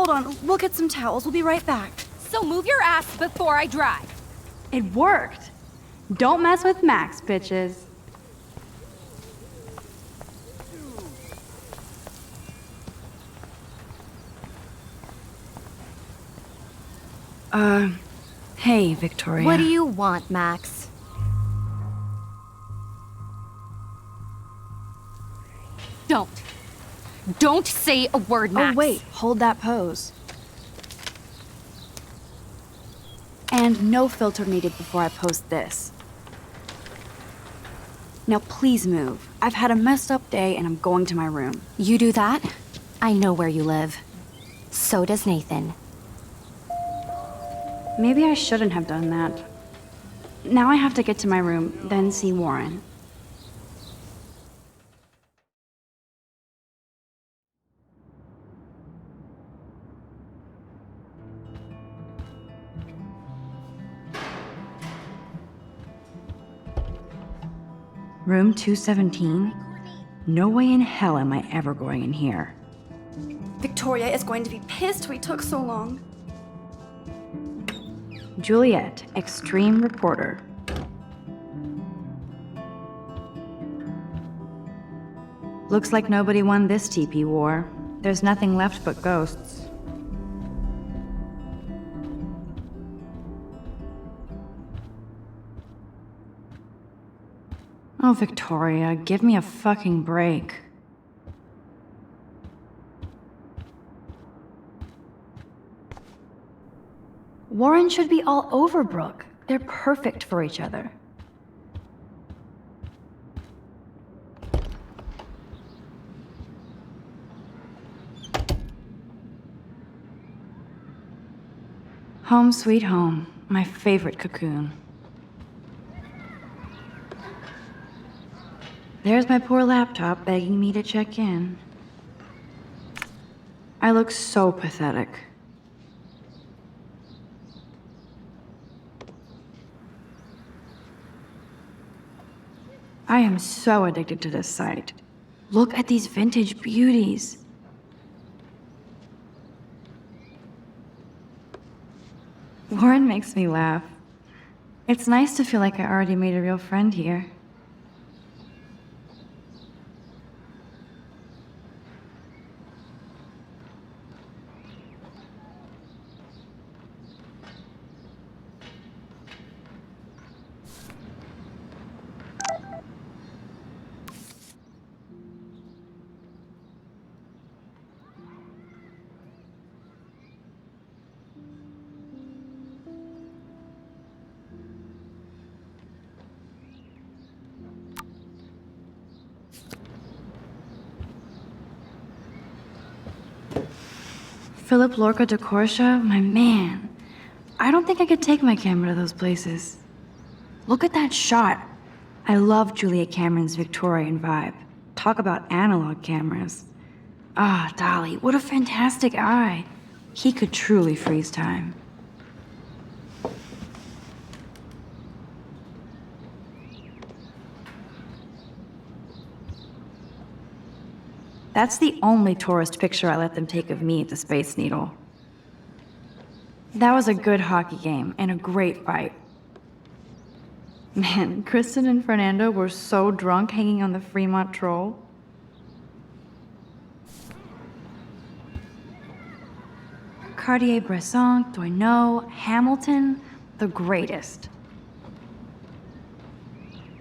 A: on. We'll get some towels. We'll be right back.
C: So move your ass before I dry.
A: It worked. Don't mess with Max, bitches. Hey, Victoria.
C: What do you want, Max? Don't say a word, Max.
A: Oh, wait. Hold that pose. And no filter needed before I post this. Now please move. I've had a messed up day and I'm going to my room.
C: You do that? I know where you live. So does Nathan.
A: Maybe I shouldn't have done that. Now I have to get to my room, then see Warren. Room 217? No way in hell am I ever going in here. Victoria is going to be pissed we took so long. Juliet, extreme reporter. Looks like nobody won this TP war. There's nothing left but ghosts. Oh, Victoria, give me a fucking break. Warren should be all over Brooke. They're perfect for each other. Home sweet home, my favorite cocoon. There's my poor laptop begging me to check in. I look so pathetic. I am so addicted to this site. Look at these vintage beauties. Warren makes me laugh. It's nice to feel like I already made a real friend here. Philip Lorca de Corsia, my man. I don't think I could take my camera to those places. Look at that shot. I love Julia Cameron's Victorian vibe. Talk about analog cameras. Ah, Dolly, what a fantastic eye. He could truly freeze time. That's the only tourist picture I let them take of me at the Space Needle. That was a good hockey game and a great fight. Man, Kristen and Fernando were so drunk hanging on the Fremont Troll. Cartier-Bresson, Doisneau, Hamilton, the greatest.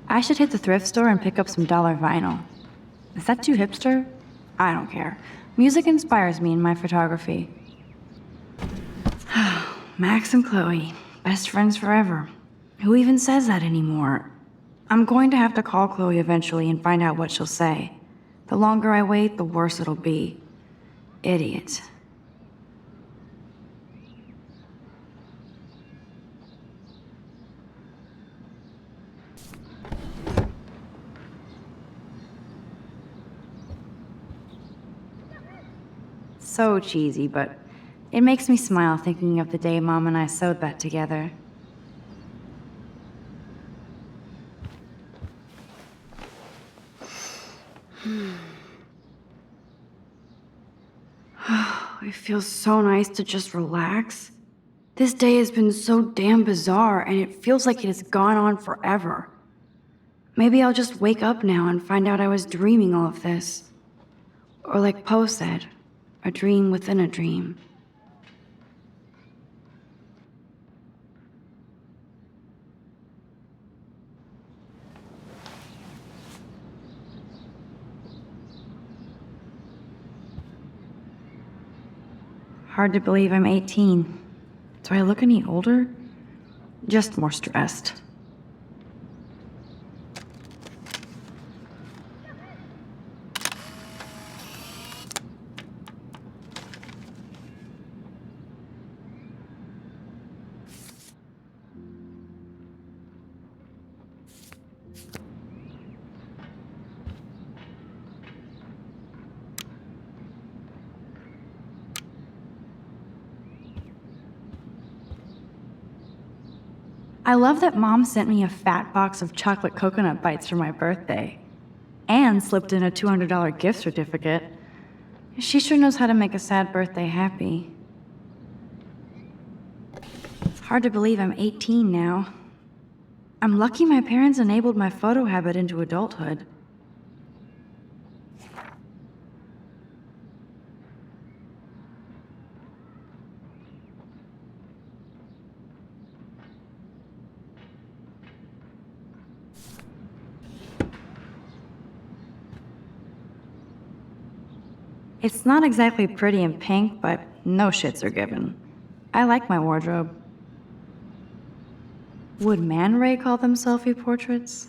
A: I should hit the thrift store and pick up some dollar vinyl. Is that too hipster? I don't care. Music inspires me in my photography. Max and Chloe, Best friends forever. Who even says that anymore? I'm going to have to call Chloe eventually and find out what she'll say. The longer I wait, the worse it'll be. Idiot. So cheesy, but it makes me smile thinking of the day Mom and I sewed that together. It feels so nice to just relax. This day has been so damn bizarre, and it feels like it has gone on forever. Maybe I'll just wake up now and find out I was dreaming all of this. Or like Poe said, a dream within a dream. Hard to believe I'm 18. Do I look any older? Just more stressed. I love that Mom sent me a fat box of chocolate coconut bites for my birthday, and slipped in a $200 gift certificate. She sure knows how to make a sad birthday happy. It's hard to believe I'm 18 now. I'm lucky my parents enabled my photo habit into adulthood. It's not exactly pretty and pink, but no shits are given. I like my wardrobe. Would Man Ray call them selfie portraits?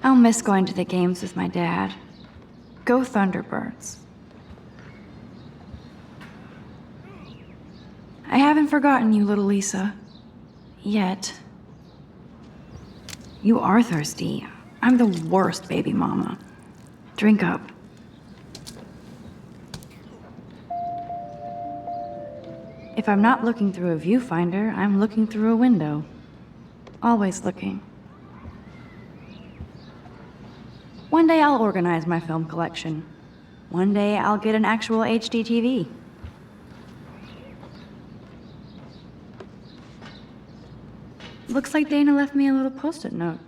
A: I'll miss going to the games with my dad. Go Thunderbirds. I haven't forgotten you, little Lisa. Yet. You are thirsty. I'm the worst baby mama. Drink up. If I'm not looking through a viewfinder, I'm looking through a window. Always looking. One day I'll organize my film collection. One day I'll get an actual HD TV. Looks like Dana left me a little post-it note.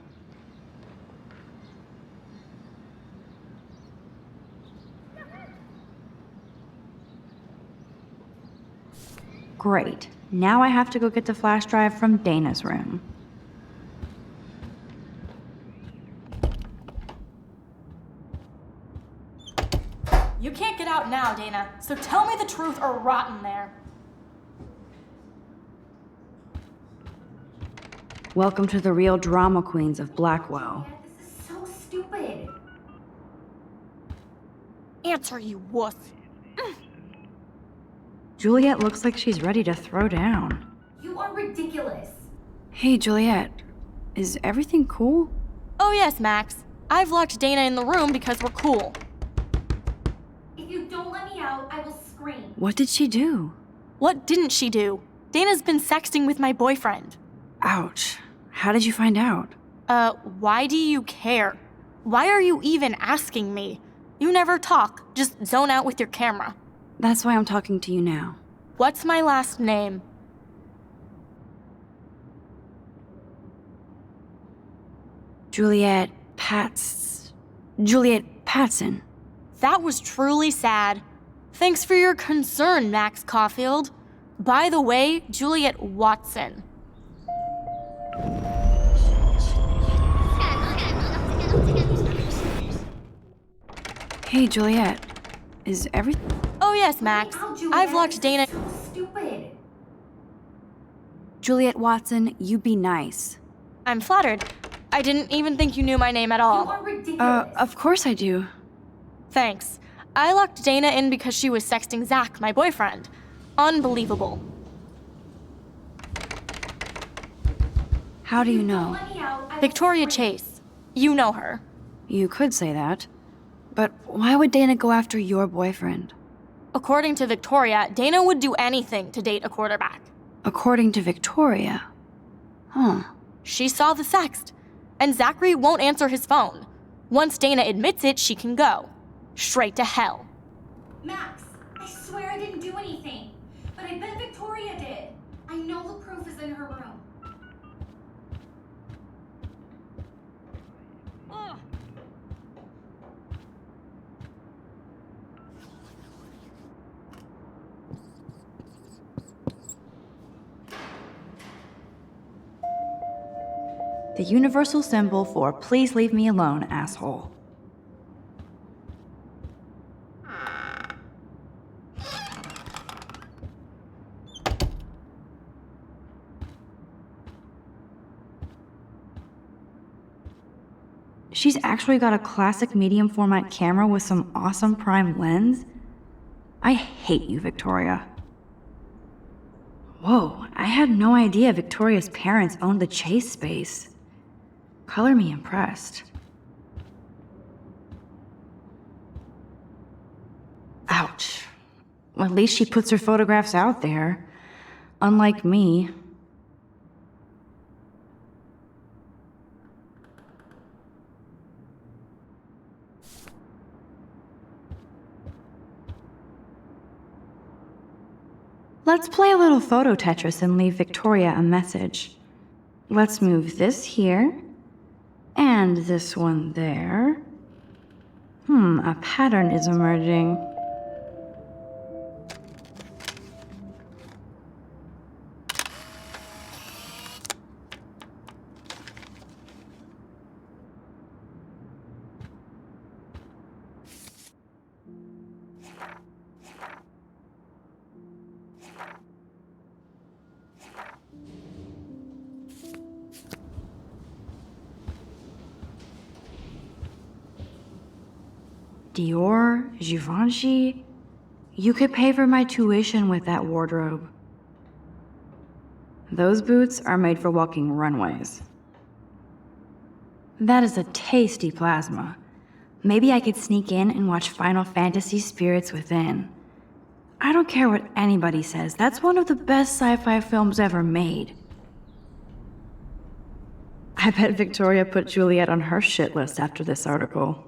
A: Great. Now I have to go get the flash drive from Dana's room.
D: You can't get out now, Dana, so tell me the truth or rot in there.
A: Welcome to the real drama queens of Blackwell.
C: This is so stupid.
D: Answer, you wuss.
A: Juliet looks like she's ready to throw down.
C: You are ridiculous.
A: Hey, Juliet. Is everything cool?
D: Oh yes, Max. I've locked Dana in the room because we're cool.
C: If you don't let me out, I will scream.
A: What did she do?
D: What didn't she do? Dana's been sexting with my boyfriend.
A: Ouch. How did you find out?
D: Why do you care? Why are you even asking me? You never talk, just zone out with your camera.
A: That's why I'm talking to you now.
D: What's my last name?
A: Juliet Patson.
D: That was truly sad. Thanks for your concern, Max Caulfield. By the way, Juliet Watson.
A: Hey, Juliet. Is everything...
D: Oh yes, Max. I've locked Dana...
C: Stupid.
A: Juliet Watson, you be nice.
D: I'm flattered. I didn't even think you knew my name at
C: You
D: all.
C: are ridiculous.
A: Of course I do.
D: Thanks. I locked Dana in because she was sexting Zach, my boyfriend. Unbelievable.
A: How do you know?
D: Victoria Chase. You know her.
A: You could say that. But why would Dana go after your boyfriend?
D: According to Victoria, Dana would do anything to date a quarterback.
A: According to Victoria? Huh.
D: She saw the sext, and Zachary won't answer his phone. Once Dana admits it, she can go. Straight to hell.
C: Max, I swear I didn't do anything. But I bet Victoria did. I know the proof is in her room. Ugh.
N: The universal symbol for please leave me alone, asshole. She's actually got a classic medium format camera with some awesome prime lens. I hate you, Victoria. Whoa, I had no idea Victoria's parents owned the Chase space. Color me impressed. Ouch. Well, at least she puts her photographs out there. Unlike me. Let's play a little photo Tetris and leave Victoria a message. Let's move this here, and this one there. A pattern is emerging. Dior, Givenchy. You could pay for my tuition with that wardrobe. Those boots are made for walking runways. That is a tasty plasma. Maybe I could sneak in and watch Final Fantasy Spirits Within. I don't care what anybody says, that's one of the best sci-fi films ever made. I bet Victoria put Juliet on her shit list after this article.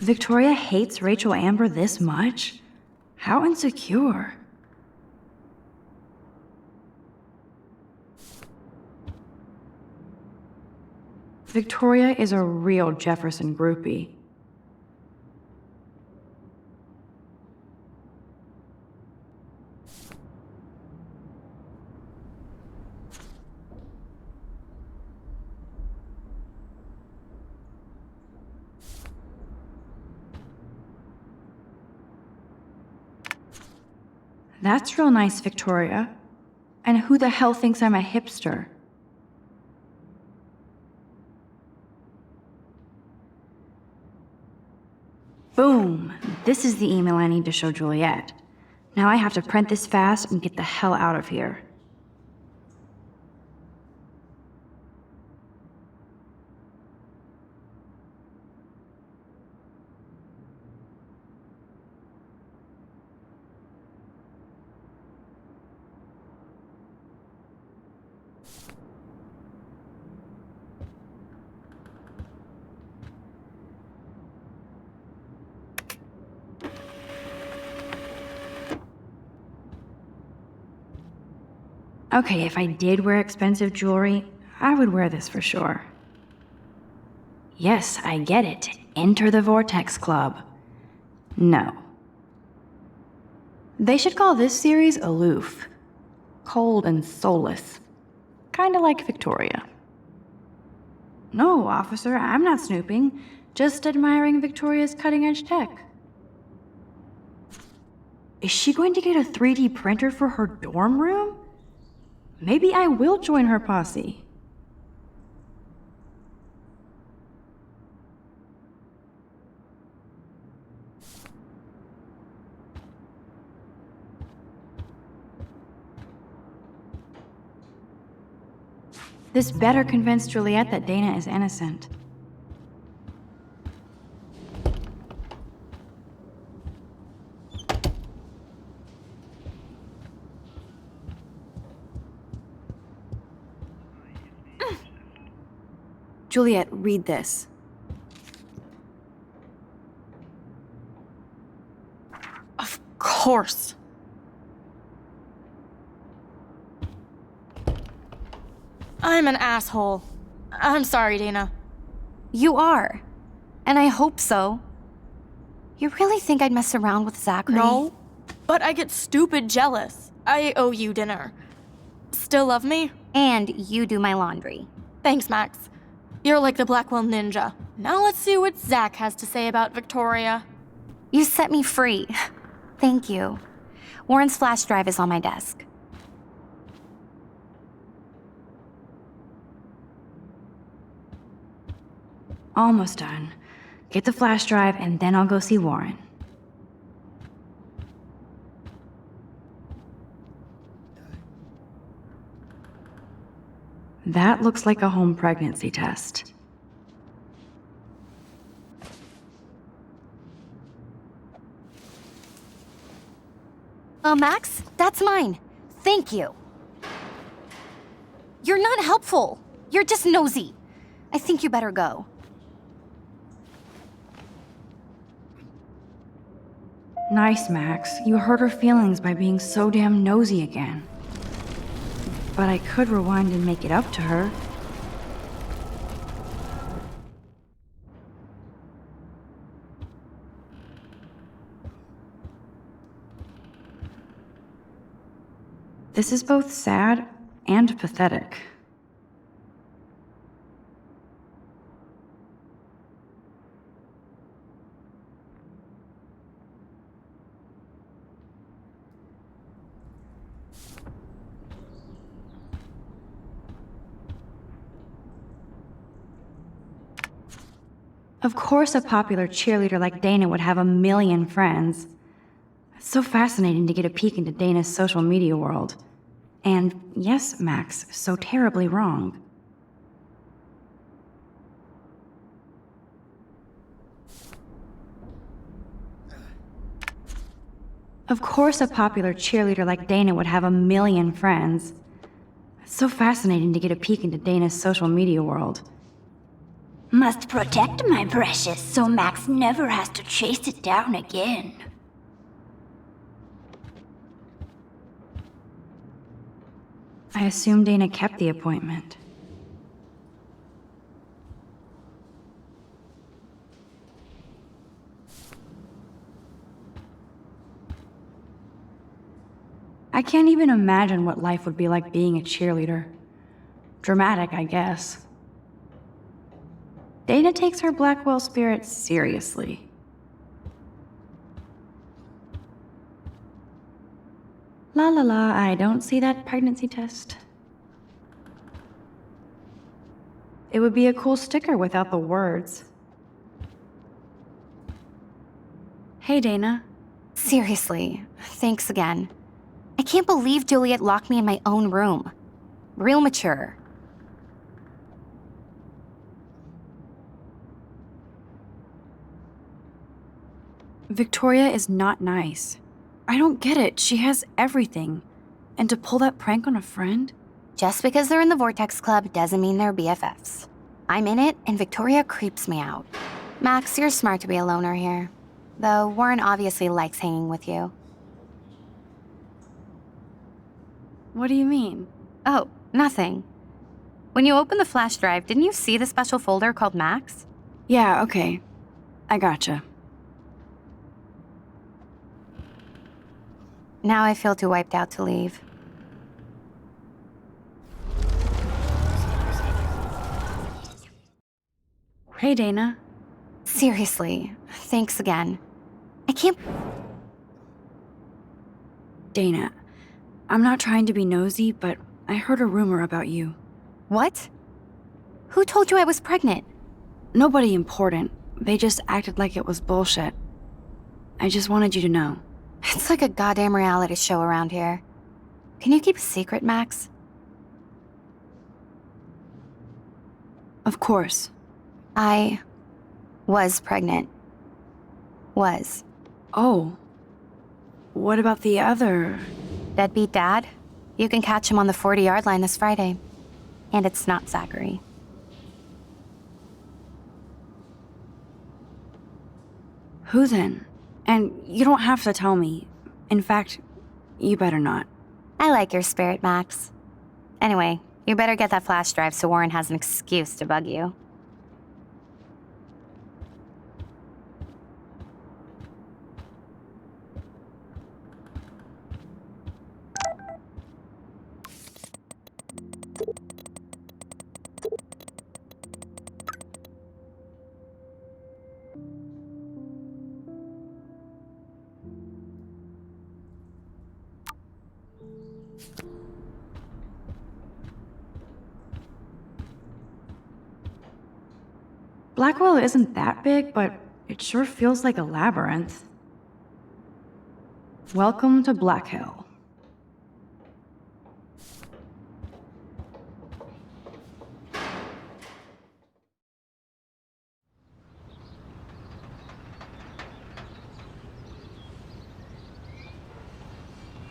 N: Victoria hates Rachel Amber this much? How insecure. Victoria is a real Jefferson groupie. That's real nice, Victoria. And who the hell thinks I'm a hipster? Boom! This is the email I need to show Juliet. Now I have to print this fast and get the hell out of here. Okay, if I did wear expensive jewelry, I would wear this for sure. Yes, I get it. Enter the Vortex Club. No. They should call this series Aloof. Cold and soulless. Kinda like Victoria. No, officer, I'm not snooping. Just admiring Victoria's cutting-edge tech. Is she going to get a 3D printer for her dorm room? Maybe I will join her posse. This better convince Juliet that Dana is innocent. Juliet, read this.
D: Of course. I'm an asshole. I'm sorry, Dana.
C: You are. And I hope so. You really think I'd mess around with Zachary?
D: No, but I get stupid jealous. I owe you dinner. Still love me?
C: And you do my laundry.
D: Thanks, Max. You're like the Blackwell Ninja. Now let's see what Zach has to say about Victoria.
C: You set me free. Thank you. Warren's flash drive is on my desk.
N: Almost done. Get the flash drive and then I'll go see Warren. That looks like a home pregnancy test.
C: Max, that's mine. Thank you. You're not helpful. You're just nosy. I think you better go.
N: Nice, Max. You hurt her feelings by being so damn nosy again. But I could rewind and make it up to her. This is both sad and pathetic. Of course a popular cheerleader like Dana would have a million friends. It's so fascinating to get a peek into Dana's social media world. And yes, Max, so terribly wrong. Of course a popular cheerleader like Dana would have a million friends. It's so fascinating to get a peek into Dana's social media world.
O: Must protect my precious so Max never has to chase it down again.
N: I assume Dana kept the appointment. I can't even imagine what life would be like being a cheerleader. Dramatic, I guess. Dana takes her Blackwell spirit seriously. La la la, I don't see that pregnancy test. It would be a cool sticker without the words. Hey, Dana.
C: Seriously, thanks again. I can't believe Juliet locked me in my own room. Real mature.
N: Victoria is not nice. I don't get it. She has everything. And to pull that prank on a friend?
C: Just because they're in the Vortex Club doesn't mean they're BFFs. I'm in it, and Victoria creeps me out. Max, you're smart to be a loner here. Though Warren obviously likes hanging with you.
N: What do you mean?
C: Oh, nothing. When you opened the flash drive, didn't you see the special folder called Max?
N: Yeah, okay. I gotcha.
C: Now I feel too wiped out to leave.
N: Hey, Dana.
C: Seriously, thanks again. I can't...
N: Dana, I'm not trying to be nosy, but I heard a rumor about you.
C: What? Who told you I was pregnant?
N: Nobody important. They just acted like it was bullshit. I just wanted you to know.
C: It's like a goddamn reality show around here. Can you keep a secret, Max?
N: Of course.
C: I was pregnant. Was.
N: Oh. What about the other?
C: Deadbeat dad? You can catch him on the 40-yard line this Friday. And it's not Zachary.
N: Who then? And you don't have to tell me. In fact, you better not.
C: I like your spirit, Max. Anyway, you better get that flash drive so Warren has an excuse to bug you.
N: Blackwell isn't that big, but it sure feels like a labyrinth. Welcome to Black Hill.